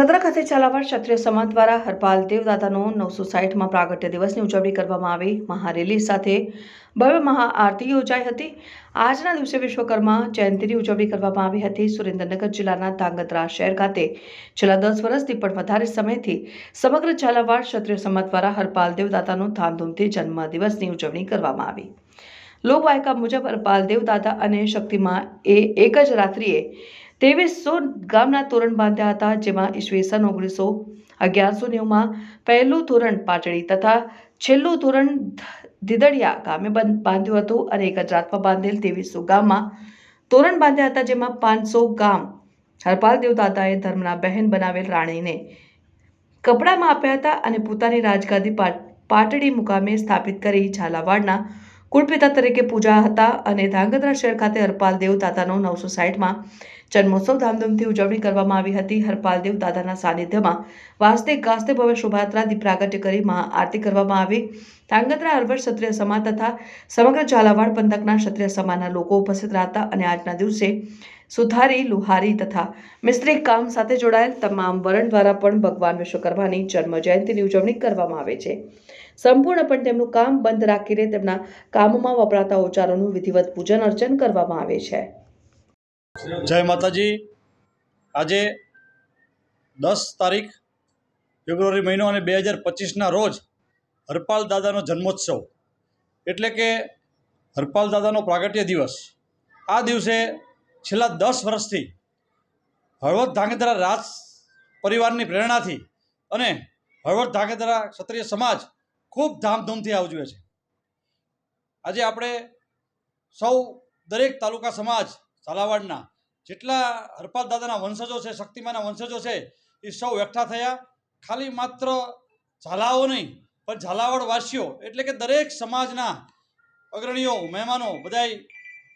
ધ્રાંગધ્રા ખાતે ઝાલાવાડ ક્ષત્રિય સમાજ દ્વારા હરપાલ દેવદાદાનો 960માં પ્રાગટ્ય દિવસની ઉજવણી કરવામાં આવી। મહારેલી સાથે ભવ્ય મહાઆરતી યોજાઈ હતી। આજના દિવસે વિશ્વકર્મા જયંતિની ઉજવણી કરવામાં આવી હતી। સુરેન્દ્રનગર જિલ્લાના ધ્રાંગધ્રા શહેર ખાતે છેલ્લા 10 વર્ષથી પણ વધારે સમયથી સમગ્ર ઝાલાવાડ ક્ષત્રિય સમાજ દ્વારા હરપાલ દેવદાદાનો ધામધૂમથી જન્મદિવસની ઉજવણી કરવામાં આવી। લોકવાયકા મુજબ હરપાલ દેવદાદા અને શક્તિમાં એક જ રાત્રિએ 2300 ગામના તોરણ બાંધ્યા હતા, જેમાં ઈસવીસન 1190માં પહેલું તોરણ પાટડી તથા છેલ્લું તોરણ દીદડિયા ગામે બાંધ્યું હતું અને એક જ રાતમાં બાંધેલ 2300 ગામમાં તોરણ બાંધ્યા હતા, જેમાં 500 ગામ હરપાલ દેવદાદાએ ધર્મના બહેન બનાવેલ રાણીને કપડામાં આપ્યા હતા અને પોતાની રાજગાદી પાટડી મુકામે સ્થાપિત કરી ઝાલાવાડના કુળપિતા તરીકે પૂજા હતા અને ધ્રાંગધ્રા શહેર ખાતે હરપાલ દેવદાદાનો 960માં જન્મોત્સવ ધામધૂમથી ઉજવણી કરવામાં આવી હતી। હરપાલ દેવદાદાના સાનિધ્યમાં વાજતે ગાજતે ભવ્ય શોભાયાત્રા દીપ પ્રાગટ્ય કરી મહાઆરતી કરવામાં આવી। ધ્રાંગધ્રા હળવદ ક્ષત્રિય સમાજ તથા સમગ્ર ઝાલાવાડ પંથકના ક્ષત્રિય સમાજના લોકો ઉપસ્થિત રહ્યા હતા અને આજના દિવસે સુથારી, લુહારી તથા મિસ્ત્રી કામ સાથે જોડાયેલ તમામ વર્ણ દ્વારા પણ ભગવાન વિશ્વકર્માની જન્મ જયંતિની ઉજવણી કરવામાં આવે છે। સંપૂર્ણપણે તેમનું કામ બંધ રાખીને તેમના કામમાં વપરાતા ઓજારોનું વિધિવત પૂજન અર્ચન કરવામાં આવે છે। जय माताजी। आज 10 तारीख फेब्रुआरी महीनो और 2025 रोज हरपाल दादा जन्मोत्सव एटले के हरपाल दादा प्रागट्य दिवस। आ दिवसे छेल्ला 10 वर्षथी हळवद ધાંગધ્રા राज परिवार की प्रेरणा थी अने हळवद ધાંગધ્રા क्षत्रिय समाज खूब धामधूम थी उजवे छे। आज आपणे सौ दरेक तालुका समाज ઝાલાવાડના જેટલા હરપાલ દાદાના વંશજો છે, શક્તિમાના વંશજો છે, એ સૌ એકઠા થયા। ખાલી માત્ર ઝાલાઓ નહીં પણ ઝાલાવાડવાસીઓ એટલે કે દરેક સમાજના અગ્રણીઓ, મહેમાનો બધાય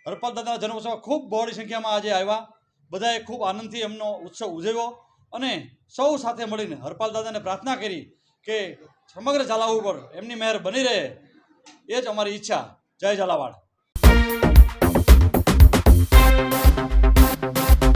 હરપાલ દાદાના જન્મોત્સવમાં ખૂબ બહોળી સંખ્યામાં આજે આવ્યા। બધાએ ખૂબ આનંદથી એમનો ઉત્સવ ઉજવ્યો અને સૌ સાથે મળીને હરપાલ દાદાને પ્રાર્થના કરી કે સમગ્ર ઝાલાવાડ ઉપર એમની મહેર બની રહે, એ જ અમારી ઈચ્છા। જય ઝાલાવાડ।